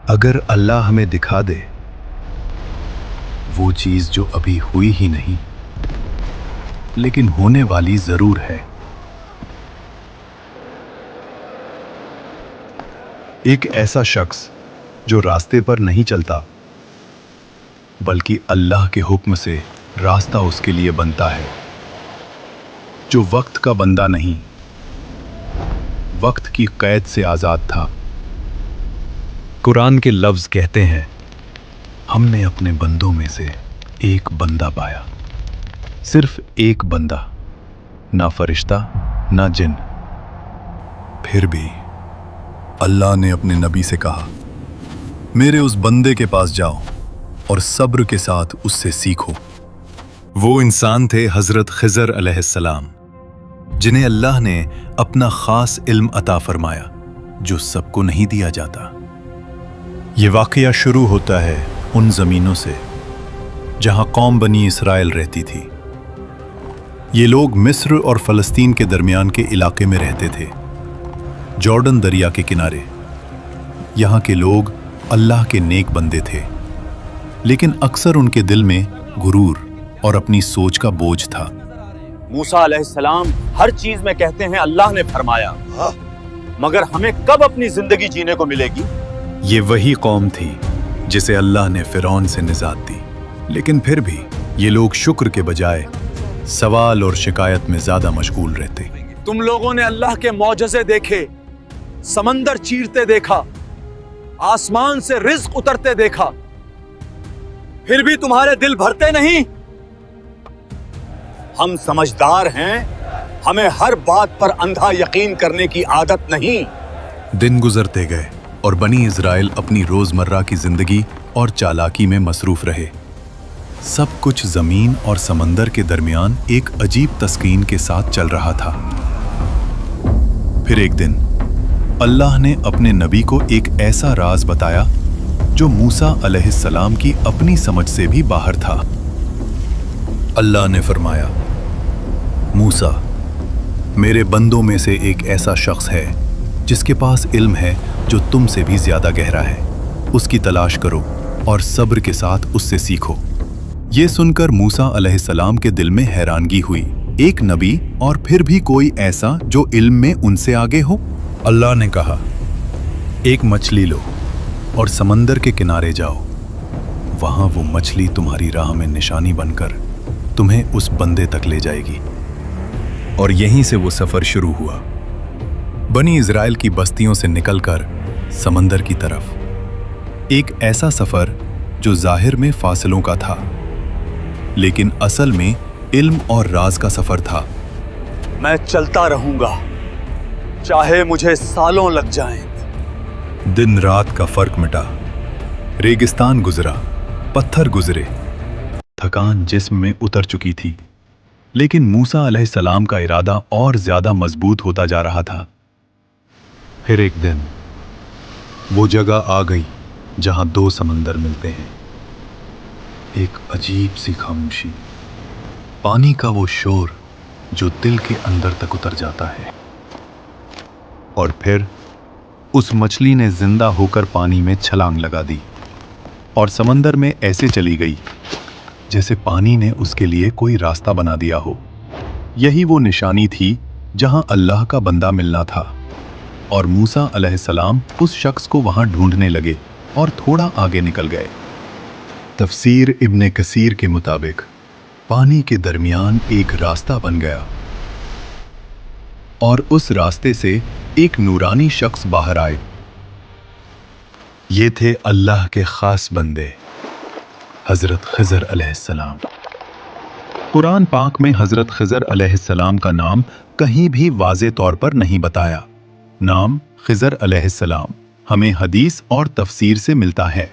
اگر اللہ ہمیں دکھا دے وہ چیز جو ابھی ہوئی ہی نہیں لیکن ہونے والی ضرور ہے، ایک ایسا شخص جو راستے پر نہیں چلتا بلکہ اللہ کے حکم سے راستہ اس کے لیے بنتا ہے، جو وقت کا بندہ نہیں وقت کی قید سے آزاد تھا۔ قرآن کے لفظ کہتے ہیں، ہم نے اپنے بندوں میں سے ایک بندہ پایا، صرف ایک بندہ، نہ فرشتہ نہ جن۔ پھر بھی اللہ نے اپنے نبی سے کہا، میرے اس بندے کے پاس جاؤ اور صبر کے ساتھ اس سے سیکھو۔ وہ انسان تھے حضرت خضر علیہ السلام، جنہیں اللہ نے اپنا خاص علم عطا فرمایا جو سب کو نہیں دیا جاتا۔ یہ واقعہ شروع ہوتا ہے ان زمینوں سے جہاں قوم بنی اسرائیل رہتی تھی۔ یہ لوگ مصر اور فلسطین کے درمیان کے علاقے میں رہتے تھے، جارڈن دریا کے کنارے۔ یہاں کے لوگ اللہ کے نیک بندے تھے، لیکن اکثر ان کے دل میں غرور اور اپنی سوچ کا بوجھ تھا۔ موسیٰ علیہ السلام ہر چیز میں کہتے ہیں اللہ نے فرمایا، مگر ہمیں کب اپنی زندگی جینے کو ملے گی؟ یہ وہی قوم تھی جسے اللہ نے فرعون سے نجات دی، لیکن پھر بھی یہ لوگ شکر کے بجائے سوال اور شکایت میں زیادہ مشغول رہتے۔ تم لوگوں نے اللہ کے معجزے دیکھے، سمندر چیرتے دیکھا، آسمان سے رزق اترتے دیکھا، پھر بھی تمہارے دل بھرتے نہیں؟ ہم سمجھدار ہیں، ہمیں ہر بات پر اندھا یقین کرنے کی عادت نہیں۔ دن گزرتے گئے اور بنی اسرائیل اپنی روزمرہ کی زندگی اور چالاکی میں مصروف رہے۔ سب کچھ زمین اور سمندر کے درمیان ایک عجیب تسکین کے ساتھ چل رہا تھا۔ پھر ایک دن اللہ نے اپنے نبی کو ایک ایسا راز بتایا جو موسیٰ علیہ السلام کی اپنی سمجھ سے بھی باہر تھا۔ اللہ نے فرمایا، موسیٰ، میرے بندوں میں سے ایک ایسا شخص ہے جس کے پاس علم ہے جو تم سے بھی زیادہ گہرا ہے، اس کی تلاش کرو اور صبر کے ساتھ اس سے سیکھو۔ یہ سن کر موسیٰ علیہ السلام کے دل میں حیرانگی ہوئی، ایک نبی اور پھر بھی کوئی ایسا جو علم میں ان سے آگے ہو۔ اللہ نے کہا، ایک مچھلی لو اور سمندر کے کنارے جاؤ، وہاں وہ مچھلی تمہاری راہ میں نشانی بن کر تمہیں اس بندے تک لے جائے گی۔ اور یہیں سے وہ سفر شروع ہوا، بنی اسرائیل کی بستیوں سے نکل کر سمندر کی طرف۔ ایک ایسا سفر جو ظاہر میں فاصلوں کا تھا، لیکن اصل میں علم اور راز کا سفر تھا۔ میں چلتا رہوں گا، چاہے مجھے سالوں لگ جائیں۔ دن رات کا فرق مٹا، ریگستان گزرا، پتھر گزرے، تھکان جسم میں اتر چکی تھی، لیکن موسیٰ علیہ السلام کا ارادہ اور زیادہ مضبوط ہوتا جا رہا تھا۔ پھر ایک دن وہ جگہ آ گئی جہاں دو سمندر ملتے ہیں، ایک عجیب سی خاموشی، پانی کا وہ شور جو دل کے اندر تک اتر جاتا ہے۔ اور پھر اس مچھلی نے زندہ ہو کر پانی میں چھلانگ لگا دی اور سمندر میں ایسے چلی گئی جیسے پانی نے اس کے لیے کوئی راستہ بنا دیا ہو۔ یہی وہ نشانی تھی جہاں اللہ کا بندہ ملنا تھا، اور موسیٰ علیہ السلام اس شخص کو وہاں ڈھونڈنے لگے اور تھوڑا آگے نکل گئے۔ تفسیر ابن کثیر کے مطابق پانی کے درمیان ایک راستہ بن گیا اور اس راستے سے ایک نورانی شخص باہر آئے۔ یہ تھے اللہ کے خاص بندے حضرت خضر علیہ السلام۔ قرآن پاک میں حضرت خضر علیہ السلام کا نام کہیں بھی واضح طور پر نہیں بتایا۔ نام خضر علیہ السلام ہمیں حدیث اور تفسیر سے ملتا ہے،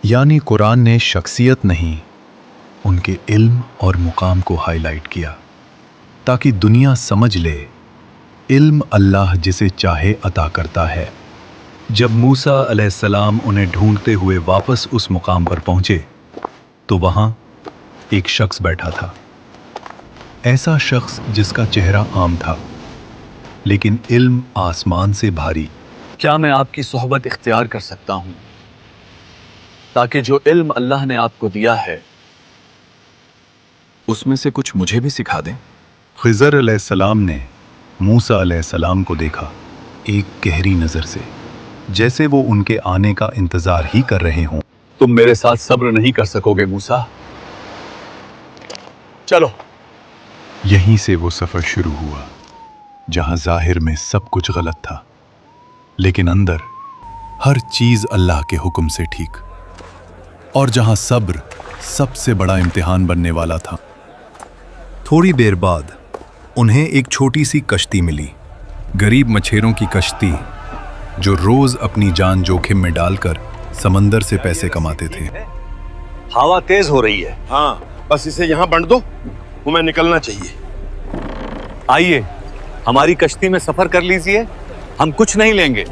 یعنی قرآن نے شخصیت نہیں، ان کے علم اور مقام کو ہائی لائٹ کیا تاکہ دنیا سمجھ لے علم اللہ جسے چاہے عطا کرتا ہے۔ جب موسیٰ علیہ السلام انہیں ڈھونڈتے ہوئے واپس اس مقام پر پہنچے تو وہاں ایک شخص بیٹھا تھا، ایسا شخص جس کا چہرہ عام تھا لیکن علم آسمان سے بھاری۔ کیا میں آپ کی صحبت اختیار کر سکتا ہوں؟ ताकि जो इल्म अल्लाह ने आपको दिया है उसमें से कुछ मुझे भी सिखा दें। खिज़र अलैहिस्सलाम ने मूसा अलैहिस्सलाम को देखा एक गहरी नज़र से, जैसे वो उनके आने का इंतज़ार ही कर रहे हों। तुम मेरे साथ सब्र नहीं कर सकोगे मूसा। चलो। यहीं से वो सफ़र शुरू हुआ, जहां ज़ाहिर में सब कुछ गलत था, लेकिन अंदर हर चीज़ अल्लाह के हुक्म से ठीक, और जहां सब्र सबसे बड़ा इम्तिहान बनने वाला था। थोड़ी देर बाद उन्हें एक छोटी सी कश्ती मिली, गरीब मछेरों की कश्ती जो रोज अपनी जान जोखिम में डालकर समंदर से पैसे कमाते थे। हवा तेज हो रही है। हाँ, बस इसे यहाँ बंद दो, हमें निकलना चाहिए। आइए हमारी कश्ती में सफर कर लीजिए, हम कुछ नहीं लेंगे,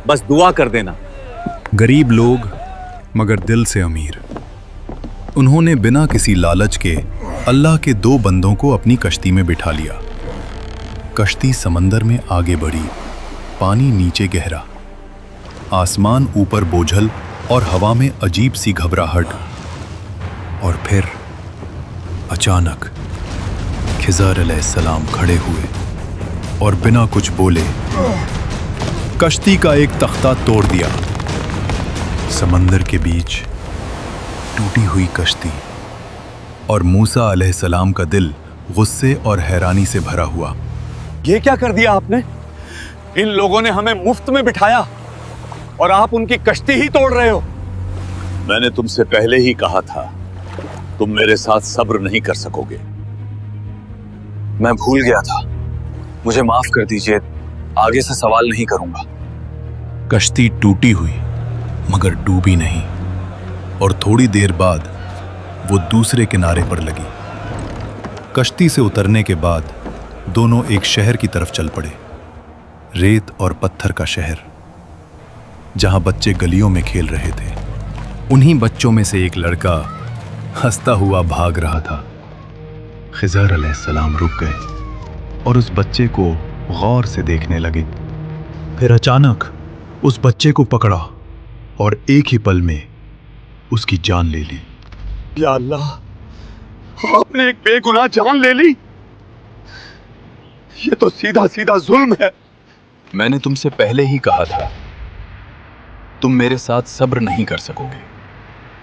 बस दुआ कर देना। गरीब लोग मगर दिल से अमीर, उन्होंने बिना किसी लालच के अल्लाह के दो बंदों को अपनी कश्ती में बिठा लिया। कश्ती समंदर में आगे बढ़ी, पानी नीचे गहरा, आसमान ऊपर बोझल और हवा में अजीब सी घबराहट। और फिर अचानक खिज़र अलैहिस्सलाम खड़े हुए और बिना कुछ बोले कश्ती का एक तख्ता तोड़ दिया। समंदर के बीच टूटी हुई कश्ती, और मूसा अलैहिस्सलाम का दिल गुस्से और हैरानी से भरा हुआ। ये क्या कर दिया आपने? इन लोगों ने हमें मुफ्त में बिठाया और आप उनकी कश्ती ही तोड़ रहे हो। मैंने तुमसे पहले ही कहा था, तुम मेरे साथ सब्र नहीं कर सकोगे। मैं भूल गया था, मुझे माफ कर दीजिए, आगे से सवाल नहीं करूंगा। कश्ती टूटी हुई मगर डूबी नहीं, और थोड़ी देर बाद वो दूसरे किनारे पर लगी। कश्ती से उतरने के बाद दोनों एक शहर की तरफ चल पड़े, रेत और पत्थर का शहर, जहां बच्चे गलियों में खेल रहे थे। उन्हीं बच्चों में से एक लड़का हंसता हुआ भाग रहा था। खिज़र अलैहिस्सलाम रुक गए और उस बच्चे को गौर से देखने लगे। फिर अचानक उस बच्चे को पकड़ा और एक ही पल में उसकी जान ले ली। या अल्लाह, आपने एक बेगुनाह जान ले ली। ये तो सीधा सीधा जुल्म है। मैंने तुमसे पहले ही कहा था, तुम मेरे साथ सब्र नहीं कर सकोगे।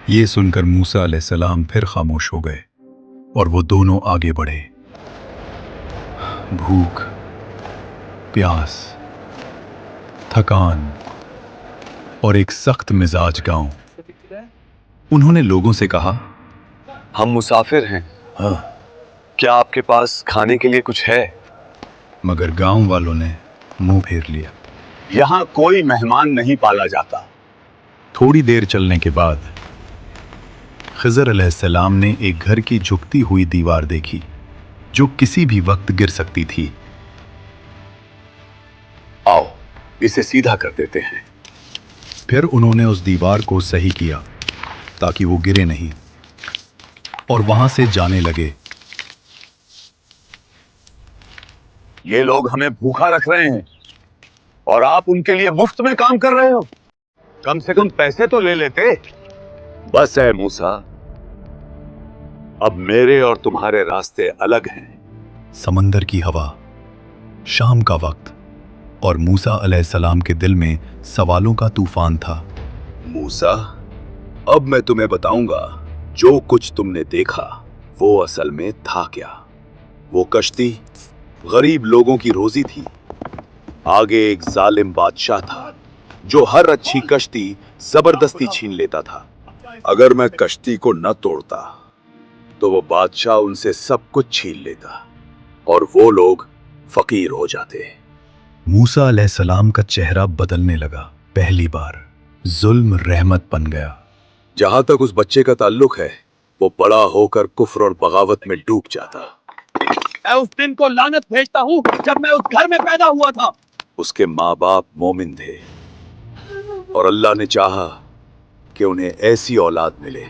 ये सुनकर मूसा अलैहिस्सलाम फिर खामोश हो गए और वो दोनों आगे बढ़े। भूख, प्यास, थकान और एक सख्त मिजाज गांव। उन्होंने लोगों से कहा, हम मुसाफिर हैं। हाँ, क्या आपके पास खाने के लिए कुछ है? मगर गांव वालों ने मुंह फेर लिया। यहाँ कोई मेहमान नहीं पाला जाता। थोड़ी देर चलने के बाद खिज़र अलैहिस्सलाम ने एक घर की झुकती हुई दीवार देखी, जो किसी भी वक्त गिर सकती थी। आओ इसे सीधा कर देते हैं। फिर उन्होंने उस दीवार को सही किया ताकि वो गिरे नहीं, और वहां से जाने लगे। ये लोग हमें भूखा रख रहे हैं और आप उनके लिए मुफ्त में काम कर रहे हो। कम से कम पैसे तो ले लेते। बस है मूसा, अब मेरे और तुम्हारे रास्ते अलग हैं। समंदर की हवा, शाम का वक्त, और मूसा अलैहिस्सलाम के दिल में सवालों का तूफान था। मूसा, अब मैं तुम्हें बताऊंगा जो कुछ तुमने देखा वो असल में था क्या। वो कश्ती गरीब लोगों की रोजी थी। आगे एक जालिम बादशाह था जो हर अच्छी कश्ती जबरदस्ती छीन लेता था। अगर मैं कश्ती को न तोड़ता तो वो बादशाह उनसे सब कुछ छीन लेता और वो लोग फकीर हो जाते। मूसा अलैहिस्सलाम का चेहरा बदलने लगा। पहली बार जुल्म रहमत बन गया। जहां तक उस बच्चे का ताल्लुक है, वो बड़ा होकर कुफ्र और बगावत में डूब जाता। मैं उस दिन को लानत भेजता हूं जब मैं उस घर में पैदा हुआ था। उसके माँ बाप मोमिन थे और अल्लाह ने चाहा कि उन्हें ऐसी औलाद मिले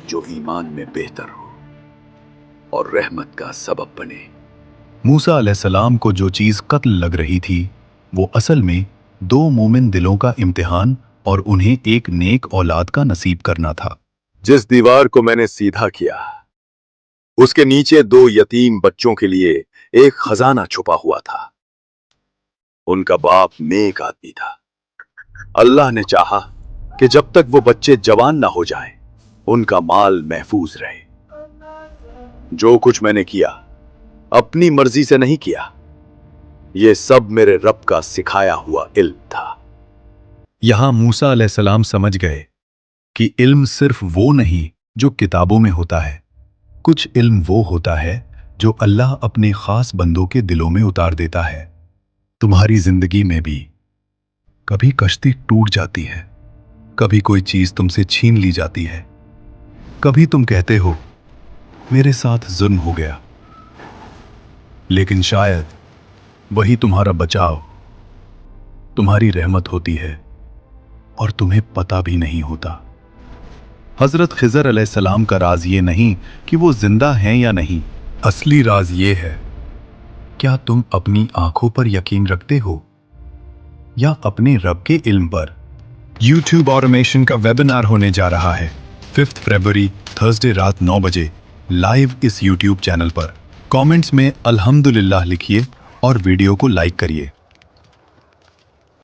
जो ईमान में बेहतर हो और रहमत का सबब बने। मूसा अलैहिस्सलाम को जो चीज कत्ल लग रही थी, वो असल में दो मोमिन दिलों का इम्तिहान और उन्हें एक नेक औलाद का नसीब करना था। जिस दीवार को मैंने सीधा किया, उसके नीचे 2 यतीम बच्चों के लिए एक खजाना छुपा हुआ था। उनका बाप नेक आदमी था। अल्लाह ने चाहा कि जब तक वो बच्चे जवान ना हो जाएं, उनका माल महफूज रहे। जो कुछ मैंने किया, अपनी मर्जी से नहीं किया। ये सब मेरे रब का सिखाया हुआ इल्म था। यहां मूसा अलैहिस्सलाम समझ गए कि इल्म सिर्फ वो नहीं जो किताबों में होता है। कुछ इल्म वो होता है जो अल्लाह अपने खास बंदों के दिलों में उतार देता है। तुम्हारी जिंदगी में भी कभी कश्ती टूट जाती है, कभी कोई चीज तुमसे छीन ली जाती है, कभी तुम कहते हो मेरे साथ जुल्म हो गया, लेकिन शायद वही तुम्हारा बचाव, तुम्हारी रहमत होती है और तुम्हें पता भी नहीं होता। हजरत खिजर अलैहिस्सलाम का राज ये नहीं कि वो जिंदा हैं या नहीं, असली राज ये है, क्या तुम अपनी आंखों पर यकीन रखते हो या अपने रब के इल्म पर। YouTube ऑटोमेशन का वेबिनार होने जा रहा है 5 फरवरी थर्सडे रात 9 बजे लाइव इस YouTube चैनल पर। कमेंट्स में अल्हम्दुलिल्लाह लिखिए और वीडियो को लाइक करिए।